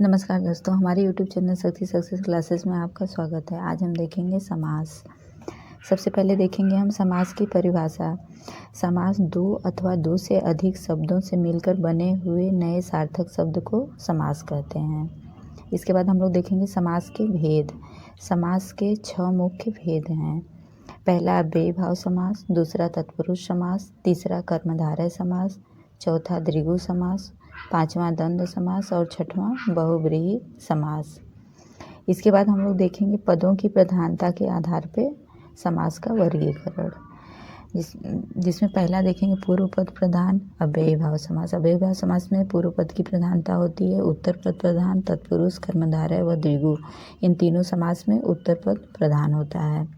नमस्कार दोस्तों, हमारे YouTube चैनल शक्ति सक्सेस क्लासेस में आपका स्वागत है। आज हम देखेंगे समास। सबसे पहले देखेंगे हम समास की परिभाषा। समास दो अथवा दो से अधिक शब्दों से मिलकर बने हुए नए सार्थक शब्द को समास कहते हैं। इसके बाद हम लोग देखेंगे समास के भेद। समास के 6 मुख्य भेद हैं। पहला अव्ययीभाव समास, दूसरा तत्पुरुष समास, तीसरा कर्मधारय समास, चौथा द्विगु समास, पांचवा द्वंद्व समास और छठवां बहुव्रीहि समास। इसके बाद हम लोग देखेंगे पदों की प्रधानता के आधार पर समास का वर्गीकरण, जिसमें पहला देखेंगे पूर्व पद प्रधान अव्ययीभाव समास। अव्ययीभाव समास में पूर्व पद की प्रधानता होती है। उत्तर पद प्रधान, तत्पुरुष, कर्मधारय व द्विगु, इन तीनों समास में उत्तर पद प्रधान होता है।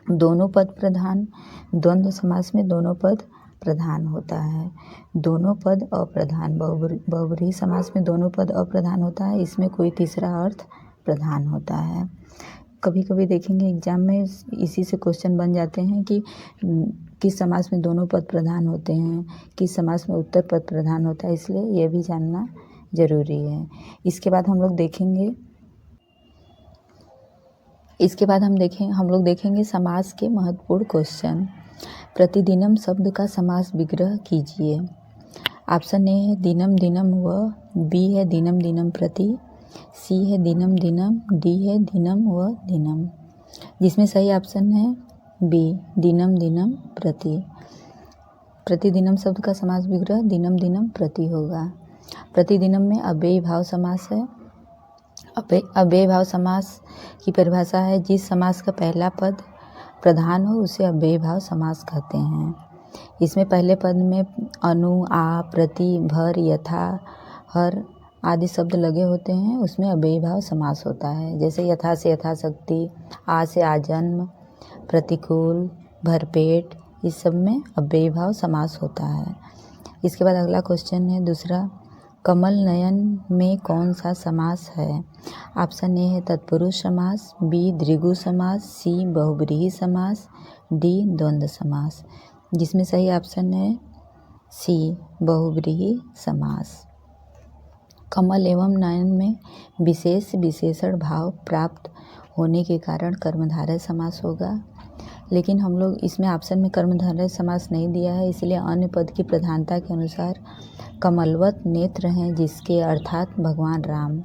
दोनों पद प्रधान, द्वंद्व समास में दोनों पद प्रधान होता है। दोनों पद अप्रधान, बहुव्रीहि समास में दोनों पद अप्रधान होता है। इसमें कोई तीसरा अर्थ प्रधान होता है। कभी कभी देखेंगे एग्जाम में इसी से क्वेश्चन बन जाते हैं कि किस समास में दोनों पद प्रधान होते हैं, किस समास में उत्तर पद प्रधान होता है, इसलिए यह भी जानना जरूरी है। इसके बाद हम लोग देखेंगे समास के महत्वपूर्ण क्वेश्चन। प्रतिदिनम शब्द का समास विग्रह कीजिए। ऑप्शन ए है दिनम दिनम व, बी है दिनम दिनम प्रति, सी है दिनम दिनम, डी है दिनम व दिनम। जिसमें सही ऑप्शन है बी, दिनम दिनम प्रति। प्रतिदिनम शब्द का समास विग्रह दिनम दिनम प्रति होगा। प्रतिदिनम में अव्ययीभाव समास है। अव्ययीभाव समास की परिभाषा है जिस समास का पहला पद प्रधान हो उसे अव्ययीभाव समास कहते हैं। इसमें पहले पद में अनु, आ, प्रति, भर, यथा, हर आदि शब्द लगे होते हैं, उसमें अव्ययीभाव समास होता है। जैसे यथा से यथाशक्ति, आ से आजन्म, प्रतिकूल, भरपेट, इस सब में अव्ययीभाव समास होता है। इसके बाद अगला क्वेश्चन है दूसरा, कमल नयन में कौन सा समास है? ऑप्शन ए है तत्पुरुष समास, बी द्विगु समास, सी बहुव्रीहि समास, डी द्वंद्व समास। जिसमें सही ऑप्शन है सी, बहुव्रीहि समास। कमल एवं नयन में विशेष विशेषण भाव प्राप्त होने के कारण कर्मधारय समास होगा, लेकिन हम लोग इसमें ऑप्शन में कर्मधारय समास नहीं दिया है, इसलिए अन्य पद की प्रधानता के अनुसार कमलवत नेत्र हैं जिसके अर्थात भगवान राम,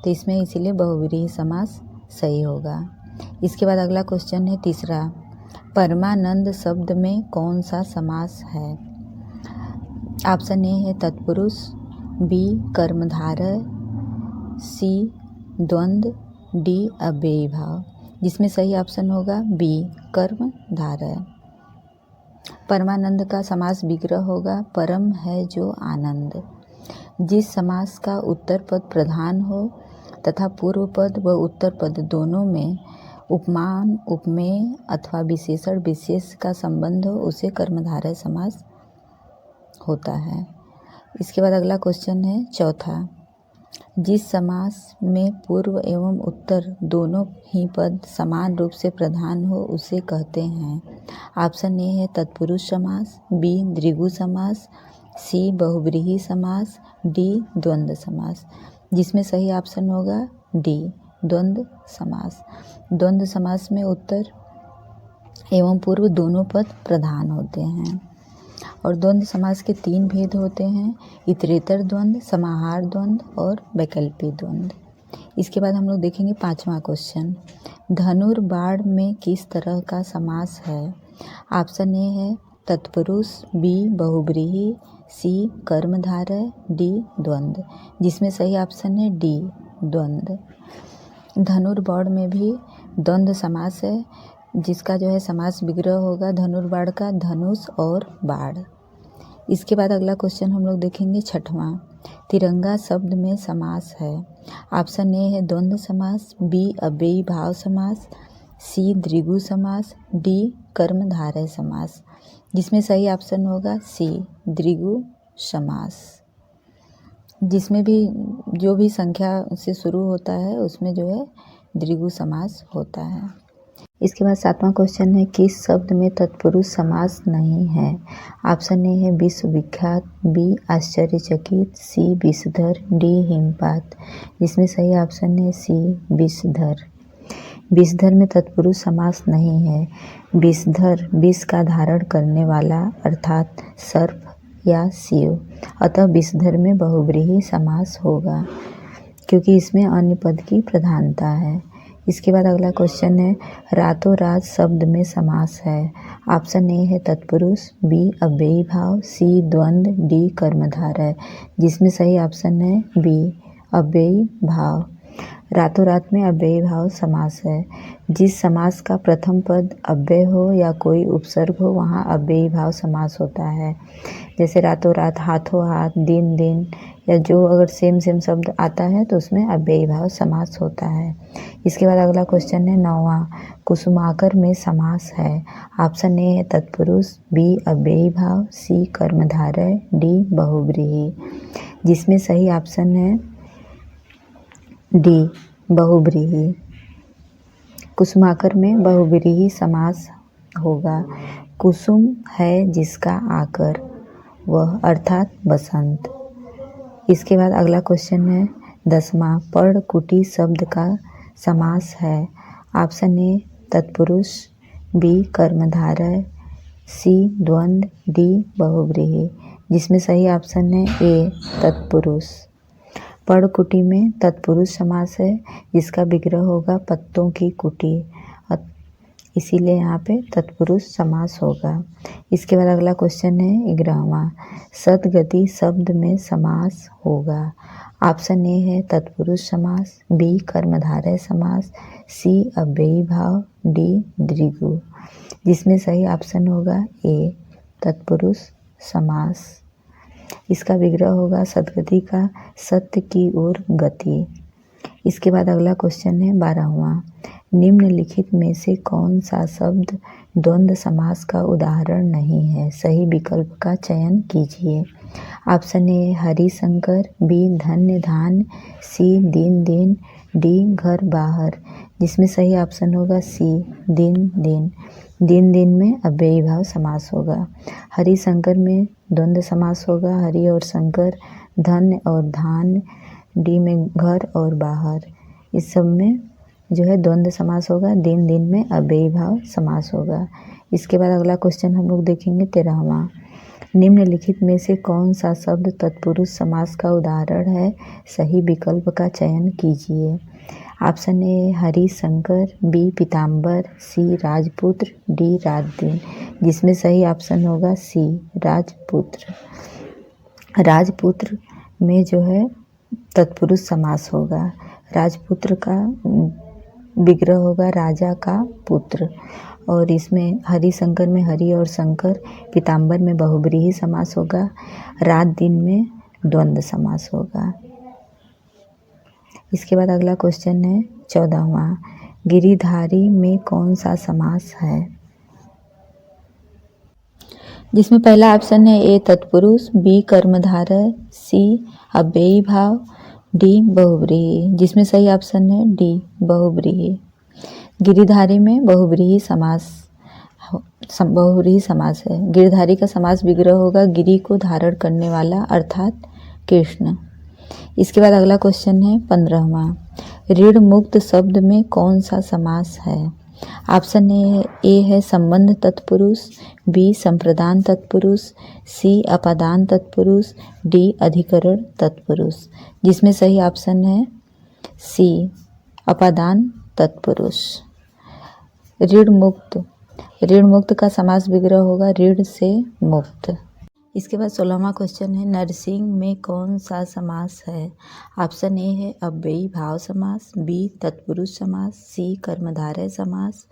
तो इसमें इसीलिए बहुव्रीहि समास सही होगा। इसके बाद अगला क्वेश्चन है तीसरा, परमानंद शब्द में कौन सा समास है? ऑप्शन ए है तत्पुरुष, बी कर्मधारय, सी द्वंद्व, डी अव्ययीभाव। जिसमें सही ऑप्शन होगा बी, कर्मधारय। परमानंद का समास विग्रह होगा परम है जो आनंद। जिस समास का उत्तर पद प्रधान हो तथा पूर्व पद व उत्तर पद दोनों में उपमान, उपमेय अथवा विशेषण विशेष का संबंध हो उसे कर्मधारय समास होता है। इसके बाद अगला क्वेश्चन है चौथा, जिस समास में पूर्व एवं उत्तर दोनों ही पद समान रूप से प्रधान हो उसे कहते हैं। ऑप्शन ए है तत्पुरुष समास, बी द्विगु समास, सी बहुव्रीहि समास, डी द्वंद्व समास। जिसमें सही ऑप्शन होगा डी, द्वंद्व समास। द्वंद्व समास में उत्तर एवं पूर्व दोनों पद प्रधान होते हैं। और द्वंद्व समास के 3 भेद होते हैं, इतरेतर द्वंद्व, समाहार द्वंद्व और वैकल्पिक द्वंद्व। इसके बाद हम लोग देखेंगे 5वां क्वेश्चन, धनुर्बाण में किस तरह का समास है? ऑप्शन ए है तत्पुरुष, बी बहुव्रीहि, सी कर्मधारय, डी द्वंद्व। जिसमें सही ऑप्शन है डी, द्वंद्व। धनुर्बाण में भी द्वंद्व समास है, जिसका जो है समास विग्रह होगा धनुर्बाण का धनुष और बाण। इसके बाद अगला क्वेश्चन हम लोग देखेंगे 6वां, तिरंगा शब्द में समास है। ऑप्शन ए है द्वंद्व समास, बी अव्ययीभाव समास, सी द्विगु समास, डी कर्मधारय समास। जिसमें सही ऑप्शन होगा सी, द्विगु समास। जिसमें भी जो भी संख्या से शुरू होता है उसमें जो है द्विगु समास होता है। इसके बाद 7वां क्वेश्चन है, किस शब्द में तत्पुरुष समास नहीं है? ऑप्शन ए है विश्वविख्यात, बी आश्चर्यचकित, सी विषधर, डी हिमपात। जिसमें सही ऑप्शन है सी विषधर। विषधर में तत्पुरुष समास नहीं है। विषधर विष का धारण करने वाला अर्थात सर्प या शिव, अतः विषधर में बहुव्रीहि समास होगा क्योंकि इसमें अन्य पद की प्रधानता है। इसके बाद अगला क्वेश्चन है, रातों रात शब्द में समास है। ऑप्शन ए है तत्पुरुष, बी अव्ययी भाव, सी द्वंद्व, डी कर्मधारय। जिसमें सही ऑप्शन है बी अव्ययी भाव। रातों रात में अव्ययी भाव समास है। जिस समास का प्रथम पद अव्यय हो या कोई उपसर्ग हो वहाँ अव्ययी भाव समास होता है। जैसे रातों रात, हाथों हाथ, दिन दिन, या जो अगर सेम शब्द आता है तो उसमें अव्ययी भाव समास होता है। इसके बाद अगला क्वेश्चन है 9वां, कुसुमाकर में समास है। ऑप्शन ए है तत्पुरुष, बी अव्ययी भाव, सी कर्मधारय, डी बहुव्रीहि। जिसमें सही ऑप्शन है डी बहुव्रीहि। कुसुमाकर में बहुव्रीहि समास होगा। कुसुम है जिसका आकर, वह अर्थात बसंत। इसके बाद अगला क्वेश्चन है 10वां, पर्ण कुटी शब्द का समास है। ऑप्शन ए तत्पुरुष, बी कर्मधारय, सी द्वंद्व, डी बहुव्रीहि। जिसमें सही ऑप्शन है ए तत्पुरुष। पर्ण कुटी में तत्पुरुष समास है जिसका विग्रह होगा पत्तों की कुटी, इसीलिए यहाँ पे तत्पुरुष समास होगा। इसके बाद अगला क्वेश्चन है 11वां, सद्गति शब्द में समास होगा। ऑप्शन ए है तत्पुरुष समास, बी कर्मधारय समास, सी अव्ययी भाव, डी द्विगु। जिसमें सही ऑप्शन होगा ए तत्पुरुष समास। इसका विग्रह होगा सद्गति का सत्य की ओर गति। इसके बाद अगला क्वेश्चन है 12वां, निम्नलिखित में से कौन सा शब्द द्वंद्व समास का उदाहरण नहीं है? सही विकल्प का चयन कीजिए। ऑप्शन ए हरिशंकर, बी धन्य धान्य, सी दिन दिन, डी घर बाहर। जिसमें सही ऑप्शन होगा सी दिन दिन। दिन दिन में अव्ययी भाव समास होगा। हरिशंकर में द्वंद्व समास होगा, हरि और शंकर, धन्य और धान्य, डी में घर और बाहर। इस सब में जो है द्वंद्व समास होगा। दिन दिन में अव्ययी भाव समास होगा। इसके बाद अगला क्वेश्चन हम लोग देखेंगे 13वां, निम्नलिखित में से कौन सा शब्द तत्पुरुष समास का उदाहरण है? सही विकल्प का चयन कीजिए। ऑप्शन ए हरिशंकर, बी पीताम्बर, सी राजपुत्र, डी रात दिन। जिसमें सही ऑप्शन होगा सी राजपुत्र। राजपुत्र में जो है तत्पुरुष समास होगा। राजपुत्र का विग्रह होगा राजा का पुत्र। और इसमें हरिशंकर में हरि और शंकर, पीताम्बर में बहुव्रीहि समास होगा, रात दिन में द्वंद्व समास होगा। इसके बाद अगला क्वेश्चन है 14वां, गिरिधारी में कौन सा समास है? जिसमें पहला ऑप्शन है ए तत्पुरुष, बी कर्मधारय, सी अव्ययी भाव, डी बहुव्रीहि। जिसमें सही ऑप्शन है डी बहुव्रीहि। गिरिधारी में बहुव्रीहि समास है। गिरधारी का समास विग्रह होगा गिरि को धारण करने वाला अर्थात कृष्ण। इसके बाद अगला क्वेश्चन है 15वां, ऋण मुक्त शब्द में कौन सा समास है? ऑप्शन ए है संबंध तत्पुरुष, बी संप्रदान तत्पुरुष, सी अपादान तत्पुरुष, डी अधिकरण तत्पुरुष। जिसमें सही ऑप्शन है सी अपादान तत्पुरुष। ऋण मुक्त का समास विग्रह होगा ऋण से मुक्त। इसके बाद 16वां क्वेश्चन है, नरसिंह में कौन सा समास है? ऑप्शन ए है अव्ययी भाव समास, बी तत्पुरुष समास, सी कर्मधारय समास,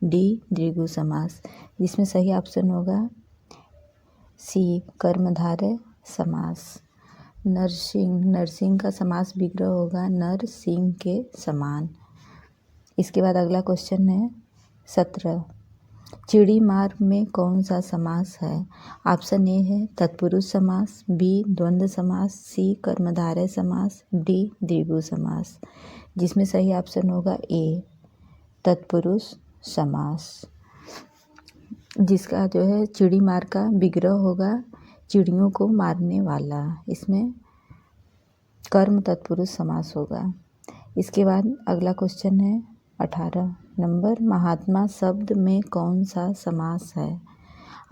डी द्विगु समास। जिसमें सही ऑप्शन होगा सी कर्मधारय समास। नरसिंह का समास विग्रह होगा नर सिंह के समान। इसके बाद अगला क्वेश्चन है 17, चिड़ी मार में कौन सा समास है? ऑप्शन ए है तत्पुरुष समास, बी द्वंद्व समास, सी कर्मधारय समास, डी द्विगु समास। जिसमें सही ऑप्शन होगा ए तत्पुरुष समास। जिसका जो है चिड़ी मार का विग्रह होगा चिड़ियों को मारने वाला, इसमें कर्म तत्पुरुष समास होगा। इसके बाद अगला क्वेश्चन है 18 नंबर, महात्मा शब्द में कौन सा समास है?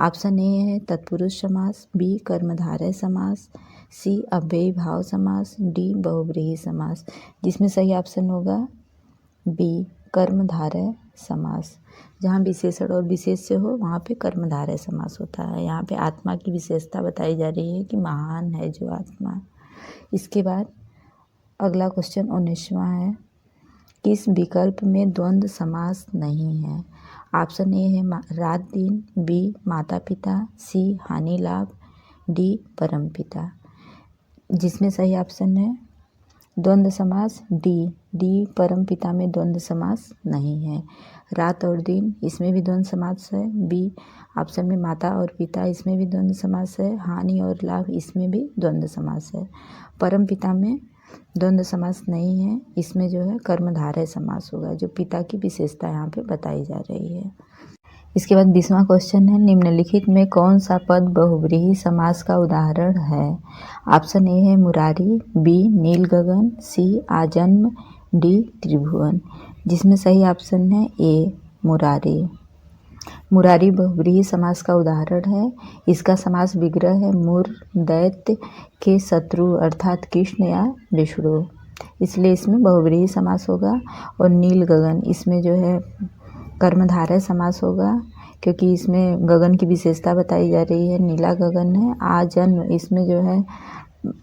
ऑप्शन ए है तत्पुरुष समास, बी कर्मधारय समास, सी अव्ययी भाव समास, डी बहुव्रीहि समास। जिसमें सही ऑप्शन होगा बी कर्मधारय समास। जहाँ विशेषण और विशेष्य हो वहाँ पे कर्मधारय समास होता है। यहाँ पे आत्मा की विशेषता बताई जा रही है कि महान है जो आत्मा। इसके बाद अगला क्वेश्चन 19वां है, किस विकल्प में द्वंद्व समास नहीं है? ऑप्शन ए है रात दिन, बी माता पिता, सी हानि लाभ, डी परमपिता। जिसमें सही ऑप्शन है द्वंद्व समास डी परमपिता में द्वंद्व समास नहीं है। रात और दिन इसमें भी द्वंद्व समास है। बी ऑप्शन में माता और पिता इसमें भी द्वंद्व समास है। हानि और लाभ इसमें भी द्वंद्व समास है। परमपिता में द्वंद्व समास नहीं है। इसमें जो है कर्मधारय समास होगा, जो पिता की विशेषता यहाँ पे बताई जा रही है। इसके बाद 20वां क्वेश्चन है, निम्नलिखित में कौन सा पद बहुव्रीहि समास का उदाहरण है? ऑप्शन ए है मुरारी, बी नील गगन, सी आजन्म, डी त्रिभुवन। जिसमें सही ऑप्शन है ए मुरारी। मुरारी बहुव्रीहि समास का उदाहरण है। इसका समास विग्रह है मुर दैत्य के शत्रु अर्थात कृष्ण या विष्णु, इसलिए इसमें बहुव्रीहि समास होगा। और नील गगन इसमें जो है कर्मधारय समास होगा, क्योंकि इसमें गगन की विशेषता बताई जा रही है, नीला गगन है। आजन्म इसमें जो है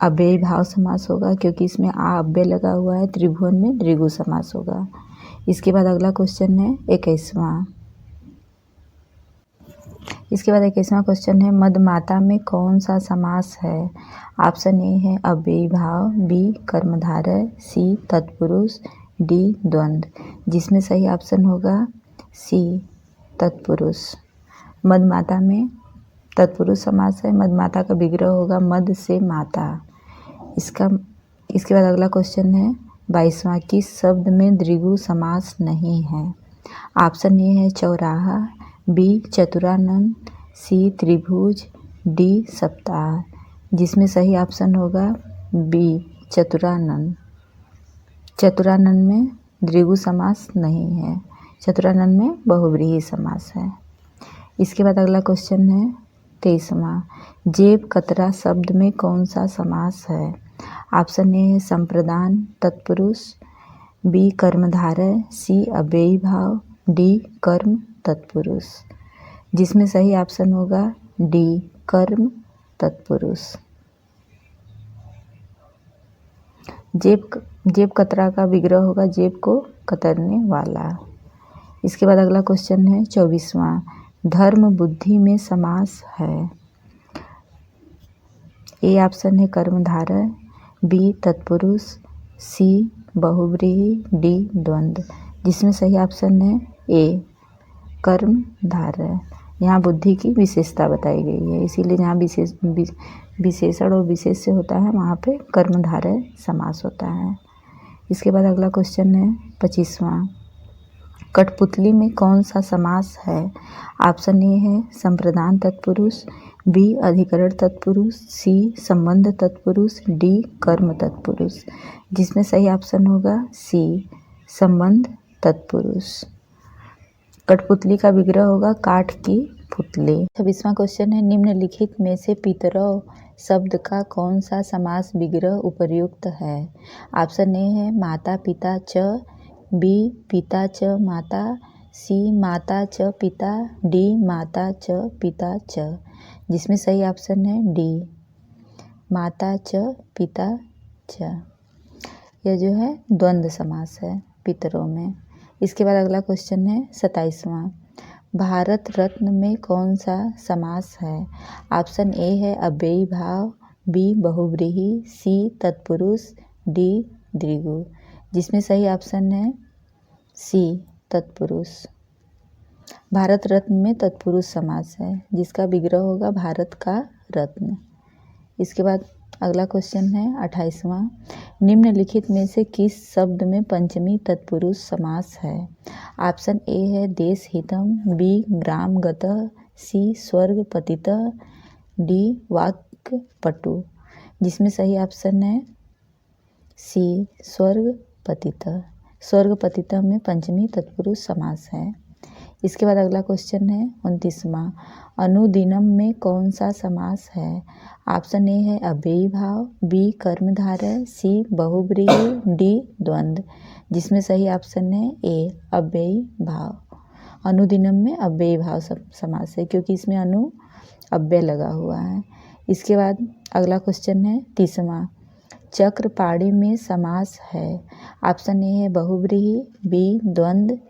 अव्ययी भाव समास होगा, क्योंकि इसमें आ अव्यय लगा हुआ है। त्रिभुवन में द्विगु समास होगा। इसके बाद अगला क्वेश्चन है 21वां। इसके बाद 21वां क्वेश्चन है, मदमाता में कौन सा समास है? ऑप्शन ए है अव्ययी भाव, बी कर्मधारय, सी तत्पुरुष, डी द्वंद्व। जिसमें सही ऑप्शन होगा सी तत्पुरुष। मदमाता में तत्पुरुष समास है। मदमाता का विग्रह होगा मद से माता। इसके बाद अगला क्वेश्चन है 22वां, किस शब्द में द्विगु समास नहीं है? ऑप्शन ए है चौराहा, बी चतुरानन, सी त्रिभुज, डी सप्ताह। जिसमें सही ऑप्शन होगा बी चतुरानन। चतुरानन में द्विगु समास नहीं है। चतुरानन में बहुव्रीहि समास है। इसके बाद अगला क्वेश्चन है 23वां, जेब कतरा शब्द में कौन सा समास है? ऑप्शन ए है संप्रदान तत्पुरुष, बी कर्मधारय, सी अव्ययी भाव, डी कर्म तत्पुरुष। जिसमें सही ऑप्शन होगा डी कर्म तत्पुरुष। जेब कतरा का विग्रह होगा जेब को कतरने वाला। इसके बाद अगला क्वेश्चन है 24वां, धर्म बुद्धि में समास है। ए ऑप्शन है कर्मधारय, बी तत्पुरुष, सी बहुव्रीहि, डी द्वंद्व। जिसमें सही ऑप्शन है ए कर्मधारय। यहाँ बुद्धि की विशेषता बताई गई है, इसीलिए जहाँ विशेषण और विशेष्य होता है वहाँ पे कर्मधारय समास होता है। इसके बाद अगला क्वेश्चन है 25वां, कठपुतली में कौन सा समास है? ऑप्शन ए है संप्रदान तत्पुरुष, बी अधिकरण तत्पुरुष, सी संबंध तत्पुरुष, डी कर्म तत्पुरुष। जिसमें सही ऑप्शन होगा सी संबंध तत्पुरुष। कठपुतली का विग्रह होगा काठ की पुतली। 26वां क्वेश्चन है, निम्नलिखित में से पितरौ शब्द का कौन सा समास विग्रह उपर्युक्त है? ऑप्शन ए है माता पिता च, बी पिता च माता, सी माता च पिता, डी माता च पिता च। जिसमें सही ऑप्शन है डी माता च पिता च। यह जो है द्वंद्व समास है पितरों में। इसके बाद अगला क्वेश्चन है 27वां, भारत रत्न में कौन सा समास है? ऑप्शन ए है अव्ययी भाव, बी बहुव्रीहि, सी तत्पुरुष, डी द्विगु। जिसमें सही ऑप्शन है सी तत्पुरुष। भारत रत्न में तत्पुरुष समास है, जिसका विग्रह होगा भारत का रत्न। इसके बाद अगला क्वेश्चन है 28वां। निम्नलिखित में से किस शब्द में पंचमी तत्पुरुष समास है? ऑप्शन ए है देश हितम, बी ग्राम गतः, सी स्वर्ग पतितः, डी वाक् पटु। जिसमें सही ऑप्शन है सी स्वर्ग पतितः। स्वर्ग पतितः में पंचमी तत्पुरुष समास है। इसके बाद अगला क्वेश्चन है 29वां। अनुदिनम में कौन सा समास है? ऑप्शन ए है अव्ययी भाव, बी कर्मधारय, सी बहुब्रीहि, डी द्वंद्व। जिसमें सही ऑप्शन है ए अव्ययी भाव। अनुदिनम में अव्ययी भाव समास है क्योंकि इसमें अनु अव्यय लगा हुआ है। इसके बाद अगला क्वेश्चन है 30वां। चक्रपाणी में समास है। ऑप्शन ए है बहुब्रीहि, बी द्वंद्व,